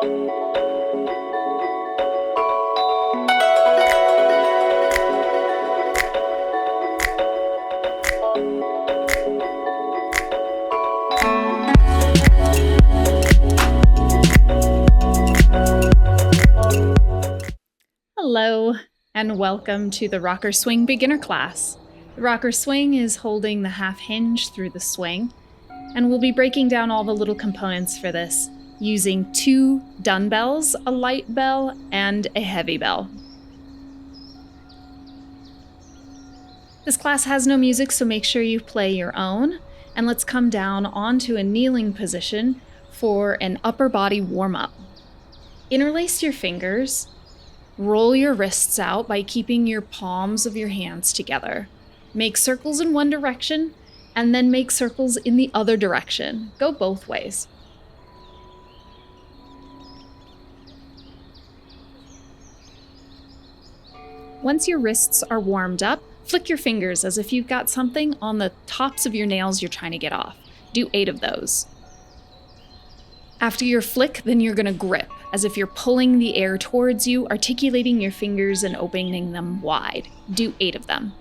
Hello, and welcome to the Rocker Swing beginner class. The Rocker Swing is holding the half hinge through the swing, and we'll be breaking down all the little components for this using 2 dumbbells, a light bell, and a heavy bell. This class has no music, so make sure you play your own, and let's come down onto a kneeling position for an upper body warm-up. Interlace your fingers. Roll your wrists out by keeping your palms of your hands together. Make circles in one direction, and then make circles in the other direction. Go both ways. Once your wrists are warmed up, flick your fingers as if you've got something on the tops of your nails you're trying to get off. Do 8 of those. After your flick, then you're going to grip, as if you're pulling the air towards you, articulating your fingers and opening them wide. Do 8 of them.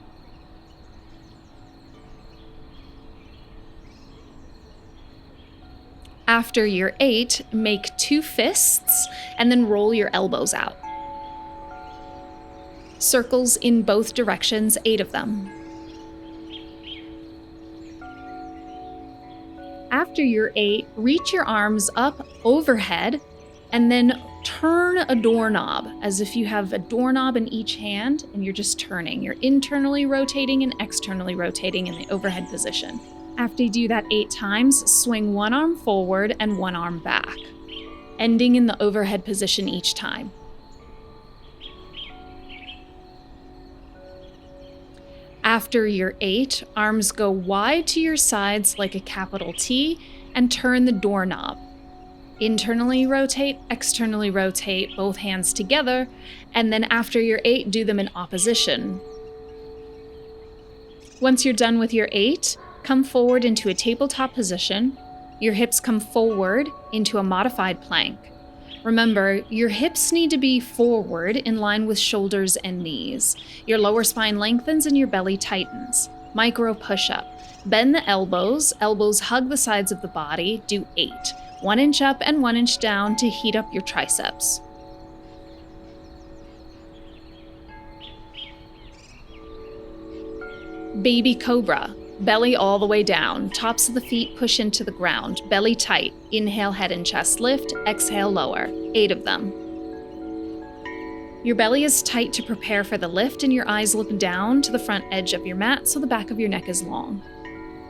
After your 8, make 2 fists, and then roll your elbows out. Circles in both directions, 8 of them. After your 8, reach your arms up overhead and then turn a doorknob as if you have a doorknob in each hand and you're just turning. You're internally rotating and externally rotating in the overhead position. After you do that 8 times, swing one arm forward and one arm back, ending in the overhead position each time. After your 8, arms go wide to your sides like a capital T and turn the doorknob. Internally rotate, externally rotate, both hands together, and then after your 8, do them in opposition. Once you're done with your 8, come forward into a tabletop position. Your hips come forward into a modified plank. Remember, your hips need to be forward in line with shoulders and knees. Your lower spine lengthens and your belly tightens. Micro push-up. Bend the elbows. Elbows hug the sides of the body. Do 8. 1 inch up and 1 inch down to heat up your triceps. Baby cobra. Belly all the way down. Tops of the feet push into the ground. Belly tight. Inhale, head and chest lift. Exhale, lower. 8 of them. Your belly is tight to prepare for the lift, and your eyes look down to the front edge of your mat so the back of your neck is long.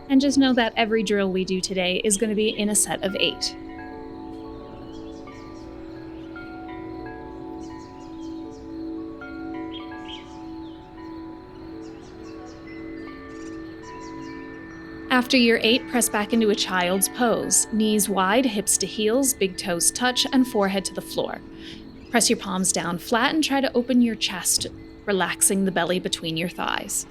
And just know that every drill we do today is going to be in a set of 8. After your 8, press back into a child's pose. Knees wide, hips to heels, big toes touch, and forehead to the floor. Press your palms down flat and try to open your chest, relaxing the belly between your thighs.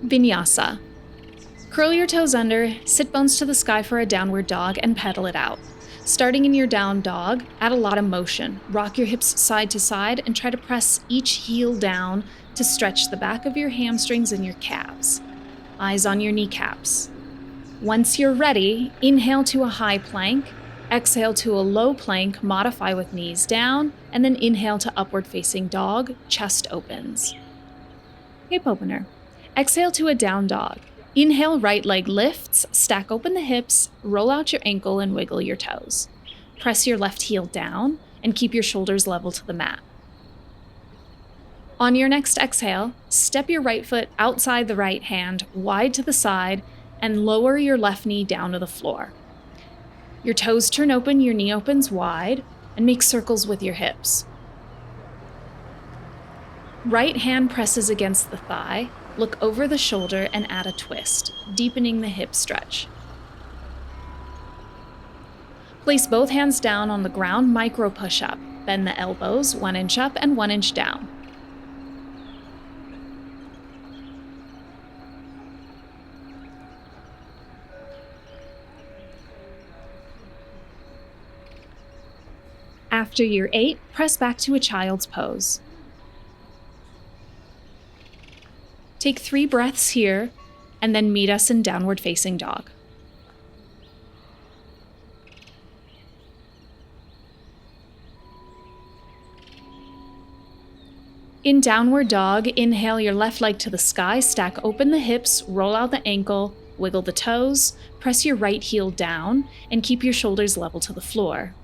Vinyasa. Curl your toes under, sit bones to the sky for a downward dog, and pedal it out. Starting in your down dog, add a lot of motion. Rock your hips side to side and try to press each heel down to stretch the back of your hamstrings and your calves. Eyes on your kneecaps. Once you're ready, inhale to a high plank, exhale to a low plank, modify with knees down, and then inhale to upward facing dog, chest opens. Hip opener. Exhale to a down dog. Inhale, right leg lifts, stack open the hips, roll out your ankle and wiggle your toes. Press your left heel down and keep your shoulders level to the mat. On your next exhale, step your right foot outside the right hand, wide to the side, and lower your left knee down to the floor. Your toes turn open, your knee opens wide, and make circles with your hips. Right hand presses against the thigh, look over the shoulder and add a twist, deepening the hip stretch. Place both hands down on the ground, micro push-up. Bend the elbows, 1 inch up and 1 inch down. After your 8, press back to a child's pose. Take 3 breaths here, and then meet us in downward facing dog. In downward dog, inhale your left leg to the sky, stack open the hips, roll out the ankle, wiggle the toes, press your right heel down, and keep your shoulders level to the floor.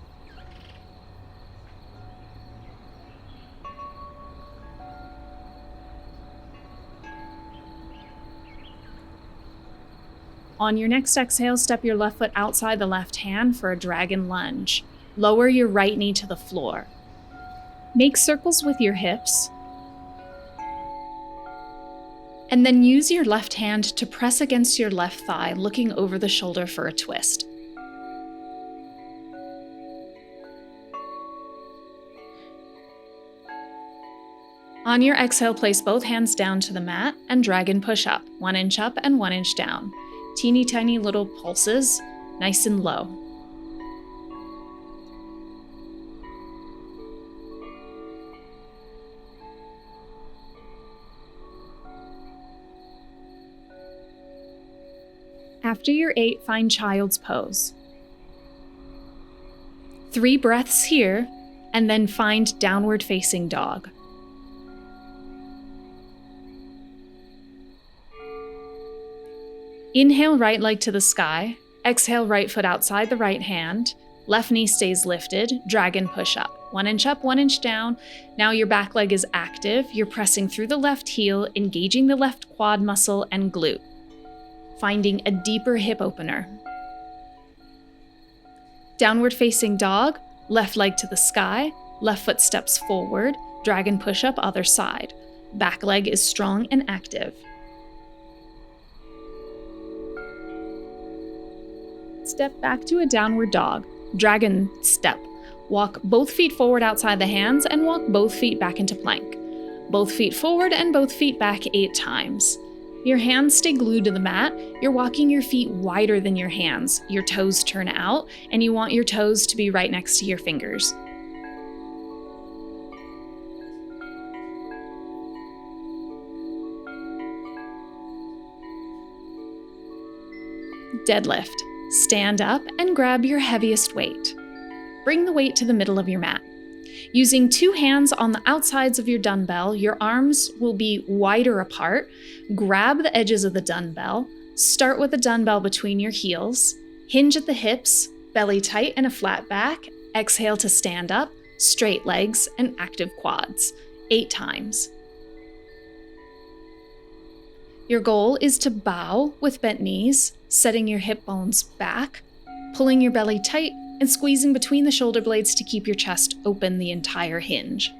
On your next exhale, step your left foot outside the left hand for a dragon lunge. Lower your right knee to the floor. Make circles with your hips, and then use your left hand to press against your left thigh, looking over the shoulder for a twist. On your exhale, place both hands down to the mat and dragon push up, 1 inch up and 1 inch down. Teeny tiny little pulses, nice and low. After your 8, find child's pose. 3 breaths here, and then find downward facing dog. Inhale right leg to the sky, exhale right foot outside the right hand, left knee stays lifted, dragon push up. 1 inch up, 1 inch down. Now your back leg is active, you're pressing through the left heel, engaging the left quad muscle and glute, finding a deeper hip opener. Downward facing dog, left leg to the sky, left foot steps forward, dragon push up other side. Back leg is strong and active. Step back to a downward dog, dragon step. Walk both feet forward outside the hands and walk both feet back into plank. Both feet forward and both feet back 8 times. Your hands stay glued to the mat. You're walking your feet wider than your hands. Your toes turn out, and you want your toes to be right next to your fingers. Deadlift. Stand up and grab your heaviest weight. Bring the weight to the middle of your mat. Using 2 hands on the outsides of your dumbbell, your arms will be wider apart. Grab the edges of the dumbbell. Start with the dumbbell between your heels. Hinge at the hips, belly tight and a flat back. Exhale to stand up, straight legs, and active quads. 8 times. Your goal is to bow with bent knees, setting your hip bones back, pulling your belly tight, and squeezing between the shoulder blades to keep your chest open the entire hinge.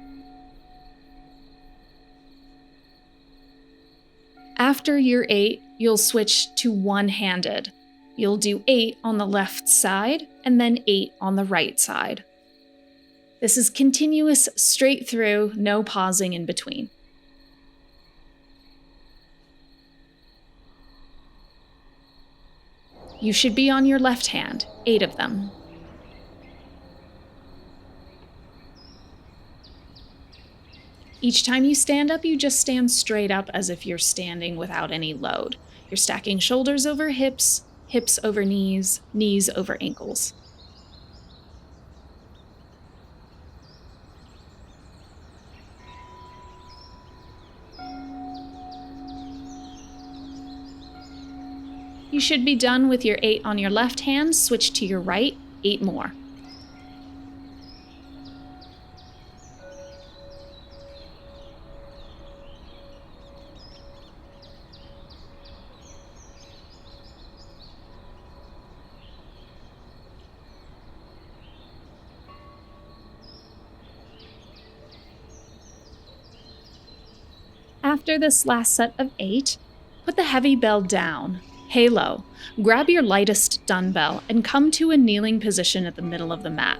After your 8, you'll switch to one-handed. You'll do 8 on the left side and then 8 on the right side. This is continuous, straight through, no pausing in between. You should be on your left hand, 8 of them. Each time you stand up, you just stand straight up as if you're standing without any load. You're stacking shoulders over hips, hips over knees, knees over ankles. You should be done with your 8 on your left hand. Switch to your right, 8 more. After this last set of 8, put the heavy bell down. Halo. Grab your lightest dumbbell and come to a kneeling position at the middle of the mat.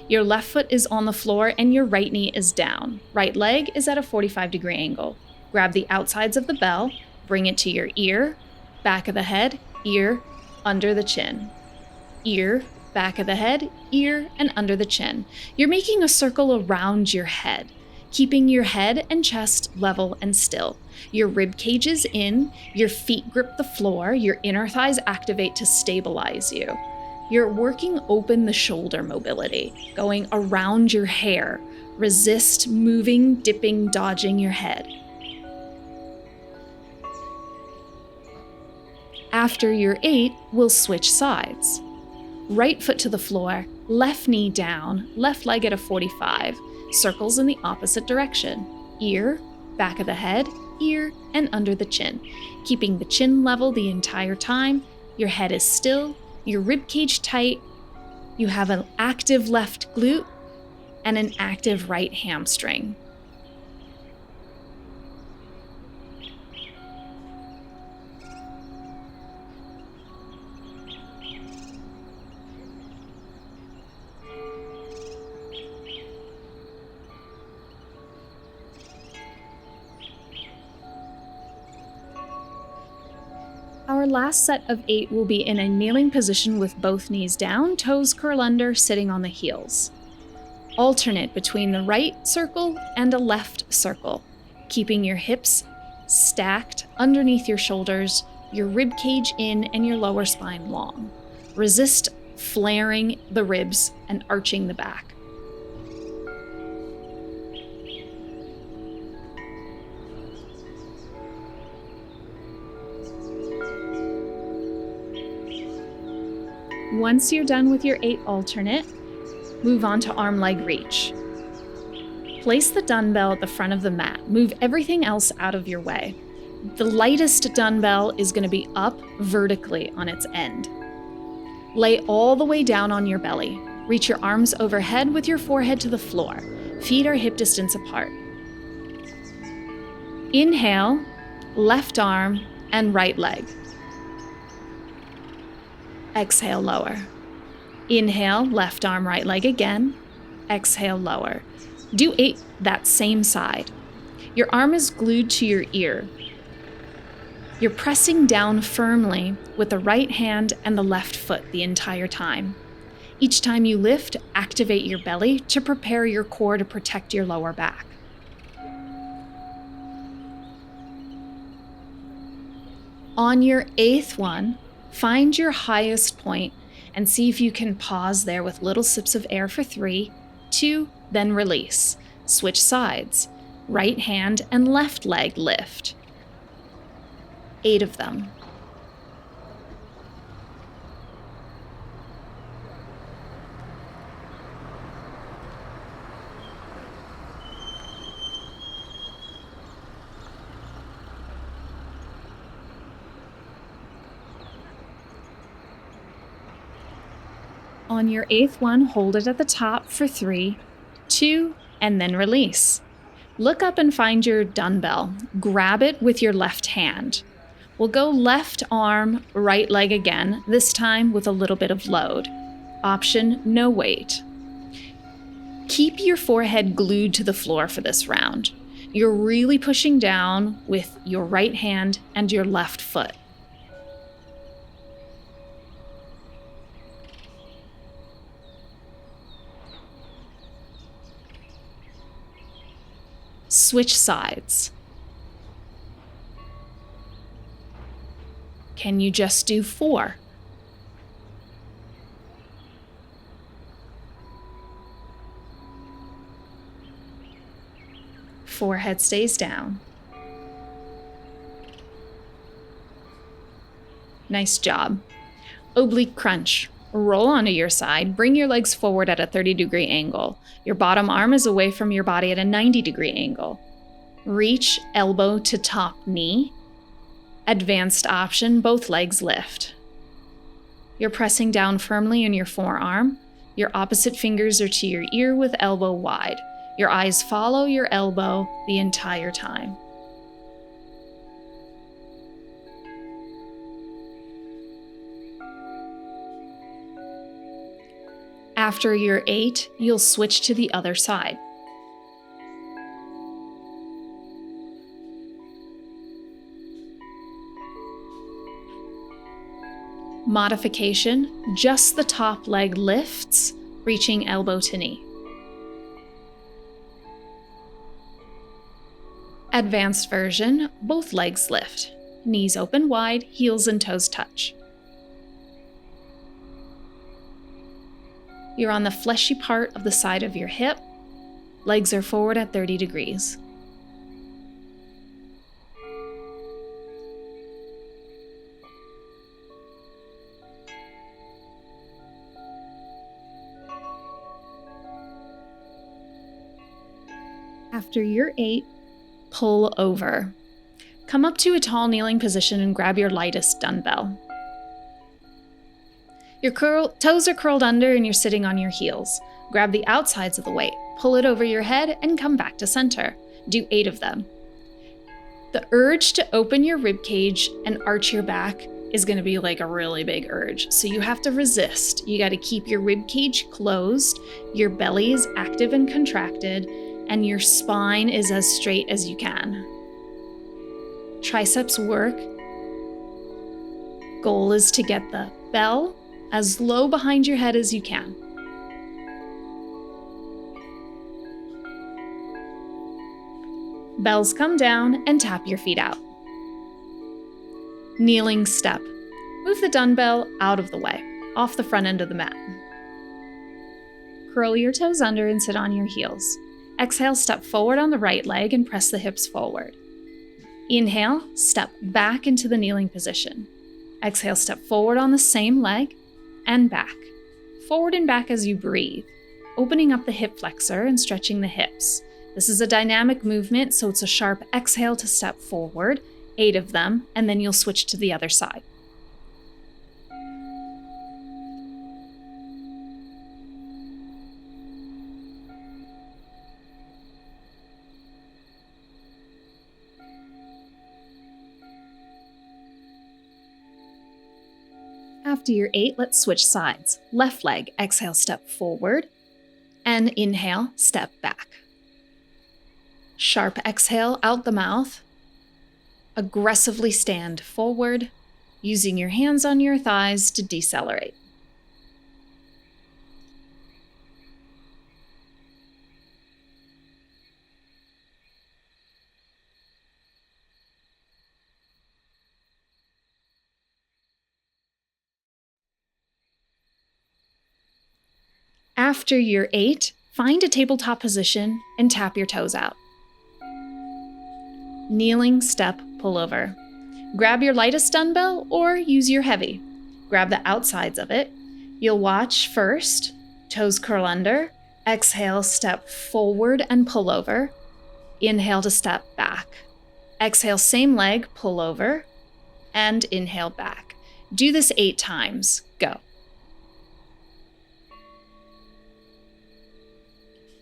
Your left foot is on the floor and your right knee is down. Right leg is at a 45-degree angle. Grab the outsides of the bell, bring it to your ear, back of the head, ear, under the chin. Ear, back of the head, ear, and under the chin. You're making a circle around your head, keeping your head and chest level and still. Your rib cage is in, your feet grip the floor, your inner thighs activate to stabilize you. You're working open the shoulder mobility, going around your hair. Resist moving, dipping, dodging your head. After your 8, we'll switch sides. Right foot to the floor, left knee down, left leg at a 45, circles in the opposite direction. Ear, back of the head, ear, and under the chin. Keeping the chin level the entire time, your head is still, your rib cage tight, you have an active left glute and an active right hamstring. Our last set of 8 will be in a kneeling position with both knees down, toes curl under, sitting on the heels. Alternate between the right circle and a left circle, keeping your hips stacked underneath your shoulders, your rib cage in, and your lower spine long. Resist flaring the ribs and arching the back. Once you're done with your 8 alternate, move on to arm-leg reach. Place the dumbbell at the front of the mat. Move everything else out of your way. The lightest dumbbell is going to be up vertically on its end. Lay all the way down on your belly. Reach your arms overhead with your forehead to the floor. Feet are hip distance apart. Inhale, left arm and right leg. Exhale, lower. Inhale, left arm, right leg again. Exhale, lower. Do 8 that same side. Your arm is glued to your ear. You're pressing down firmly with the right hand and the left foot the entire time. Each time you lift, activate your belly to prepare your core to protect your lower back. On your 8th one, find your highest point and see if you can pause there with little sips of air for 3, 2, then release. Switch sides. Right hand and left leg lift. 8 of them. On your 8th one, hold it at the top for 3, 2, and then release. Look up and find your dumbbell. Grab it with your left hand. We'll go left arm, right leg again, this time with a little bit of load. Option, no weight. Keep your forehead glued to the floor for this round. You're really pushing down with your right hand and your left foot. Switch sides. Can you just do 4? Forehead stays down. Nice job. Oblique crunch. Roll onto your side, bring your legs forward at a 30-degree angle. Your bottom arm is away from your body at a 90-degree angle. Reach elbow to top knee. Advanced option, both legs lift. You're pressing down firmly in your forearm. Your opposite fingers are to your ear with elbow wide. Your eyes follow your elbow the entire time. After your 8, you'll switch to the other side. Modification, just the top leg lifts, reaching elbow to knee. Advanced version, both legs lift. Knees open wide, heels and toes touch. You're on the fleshy part of the side of your hip. Legs are forward at 30 degrees. After you're 8, pull over. Come up to a tall kneeling position and grab your lightest dumbbell. Your toes are curled under and you're sitting on your heels. Grab the outsides of the weight, pull it over your head, and come back to center. Do 8 of them. The urge to open your rib cage and arch your back is going to be like a really big urge, so you have to resist. You got to keep your rib cage closed, your belly is active and contracted, and your spine is as straight as you can. Triceps work. Goal is to get the bell as low behind your head as you can. Bells come down and tap your feet out. Kneeling step. Move the dumbbell out of the way, off the front end of the mat. Curl your toes under and sit on your heels. Exhale, step forward on the right leg and press the hips forward. Inhale, step back into the kneeling position. Exhale, step forward on the same leg and back. Forward and back as you breathe, opening up the hip flexor and stretching the hips. This is a dynamic movement, so it's a sharp exhale to step forward, 8 of them, and then you'll switch to the other side. After your 8, let's switch sides. Left leg, exhale, step forward, and inhale, step back. Sharp exhale out the mouth. Aggressively stand forward, using your hands on your thighs to decelerate. After your 8, find a tabletop position and tap your toes out. Kneeling step pullover. Grab your lightest dumbbell or use your heavy. Grab the outsides of it. You'll watch first, toes curl under. Exhale, step forward and pull over. Inhale to step back. Exhale, same leg, pull over, and inhale back. Do this 8 times. Go.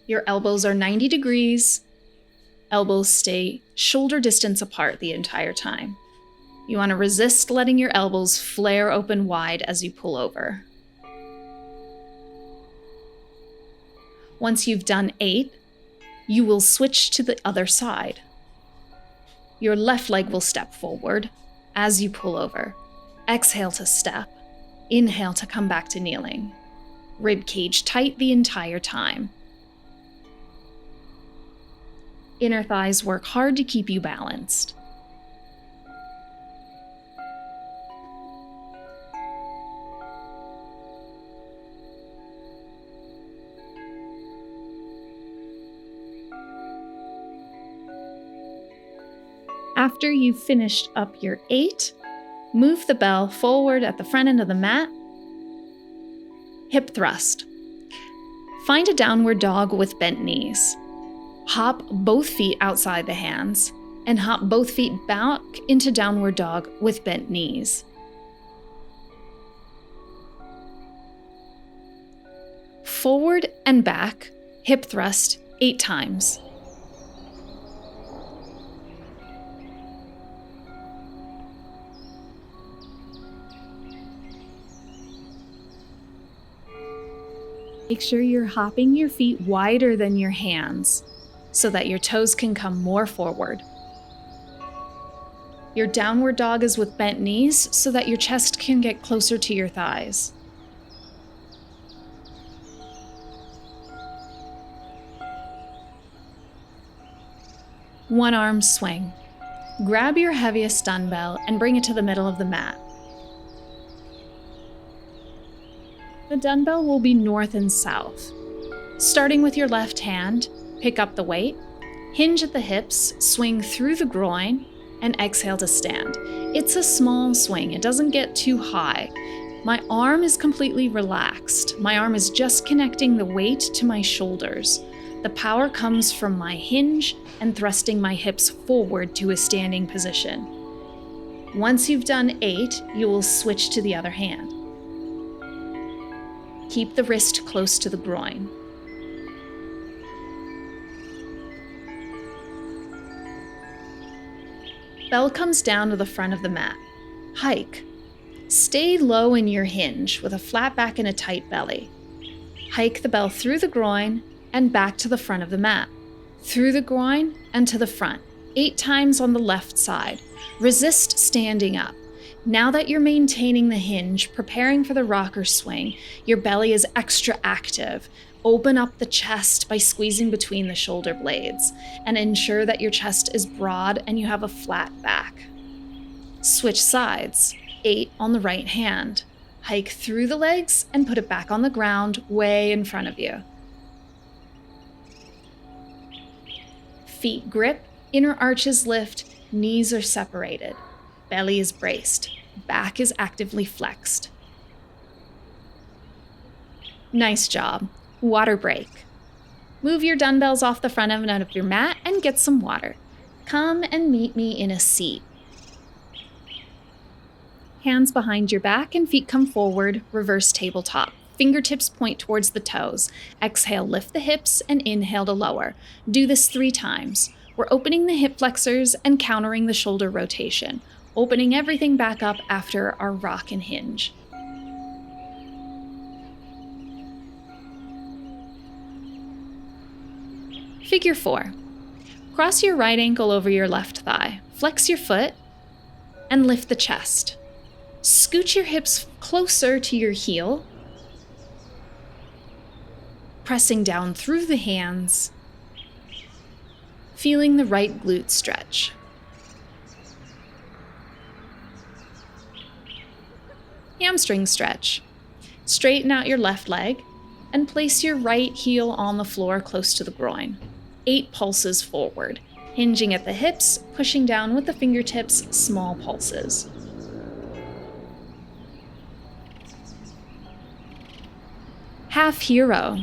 Your elbows are 90 degrees. Elbows stay shoulder distance apart the entire time. You want to resist letting your elbows flare open wide as you pull over. Once you've done 8, you will switch to the other side. Your left leg will step forward as you pull over. Exhale to step. Inhale to come back to kneeling. Rib cage tight the entire time. Inner thighs work hard to keep you balanced. After you've finished up your 8, move the bell forward at the front end of the mat. Hip thrust. Find a downward dog with bent knees. Hop both feet outside the hands and hop both feet back into downward dog with bent knees. Forward and back, hip thrust 8 times. Make sure you're hopping your feet wider than your hands so that your toes can come more forward. Your downward dog is with bent knees so that your chest can get closer to your thighs. One arm swing. Grab your heaviest dumbbell and bring it to the middle of the mat. The dumbbell will be north and south. Starting with your left hand, pick up the weight, hinge at the hips, swing through the groin, and exhale to stand. It's a small swing, it doesn't get too high. My arm is completely relaxed. My arm is just connecting the weight to my shoulders. The power comes from my hinge and thrusting my hips forward to a standing position. Once you've done 8, you will switch to the other hand. Keep the wrist close to the groin. Bell comes down to the front of the mat. Hike. Stay low in your hinge with a flat back and a tight belly. Hike the bell through the groin and back to the front of the mat. Through the groin and to the front, 8 times on the left side. Resist standing up. Now that you're maintaining the hinge, preparing for the rocker swing, your belly is extra active. Open up the chest by squeezing between the shoulder blades and ensure that your chest is broad and you have a flat back. Switch sides, 8 on the right hand. Hike through the legs and put it back on the ground way in front of you. Feet grip, inner arches lift, knees are separated. Belly is braced. Back is actively flexed. Nice job. Water break. Move your dumbbells off the front end of your mat and get some water. Come and meet me in a seat. Hands behind your back and feet come forward, reverse tabletop. Fingertips point towards the toes. Exhale, lift the hips, and inhale to lower. Do this 3 times. We're opening the hip flexors and countering the shoulder rotation, opening everything back up after our rock and hinge. Figure 4. Cross your right ankle over your left thigh. Flex your foot and lift the chest. Scooch your hips closer to your heel, pressing down through the hands, feeling the right glute stretch. Hamstring stretch. Straighten out your left leg and place your right heel on the floor close to the groin. 8 pulses forward, hinging at the hips, pushing down with the fingertips, small pulses. Half hero.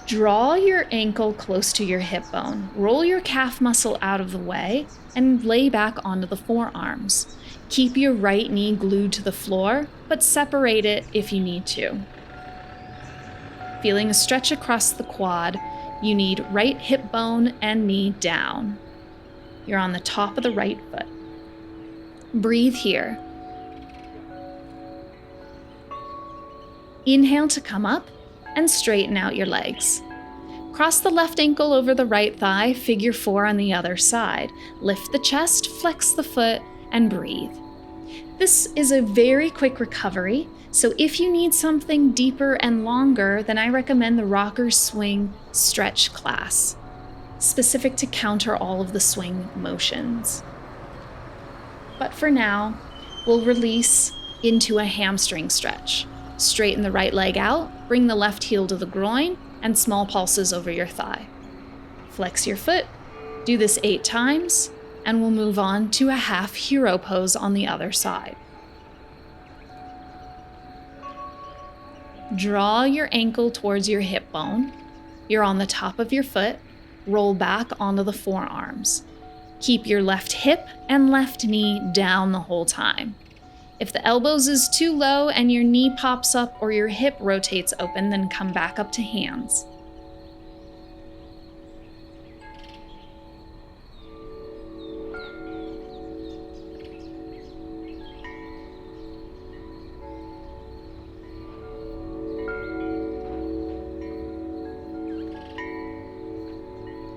Draw your ankle close to your hip bone. Roll your calf muscle out of the way and lay back onto the forearms. Keep your right knee glued to the floor, but separate it if you need to. Feeling a stretch across the quad, you need right hip bone and knee down. You're on the top of the right foot. Breathe here. Inhale to come up and straighten out your legs. Cross the left ankle over the right thigh, figure 4 on the other side. Lift the chest, flex the foot, and breathe. This is a very quick recovery, so if you need something deeper and longer, then I recommend the rocker swing stretch class, specific to counter all of the swing motions. But for now, we'll release into a hamstring stretch. Straighten the right leg out, bring the left heel to the groin, and small pulses over your thigh. Flex your foot, do this 8 times, and we'll move on to a half hero pose on the other side. Draw your ankle towards your hip bone. You're on the top of your foot. Roll back onto the forearms. Keep your left hip and left knee down the whole time. If the elbows is too low and your knee pops up or your hip rotates open, then come back up to hands.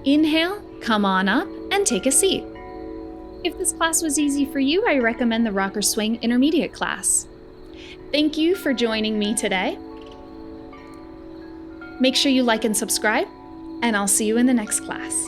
Inhale, come on up and take a seat. If this class was easy for you, I recommend the Rocker Swing Intermediate class. Thank you for joining me today. Make sure you like and subscribe, and I'll see you in the next class.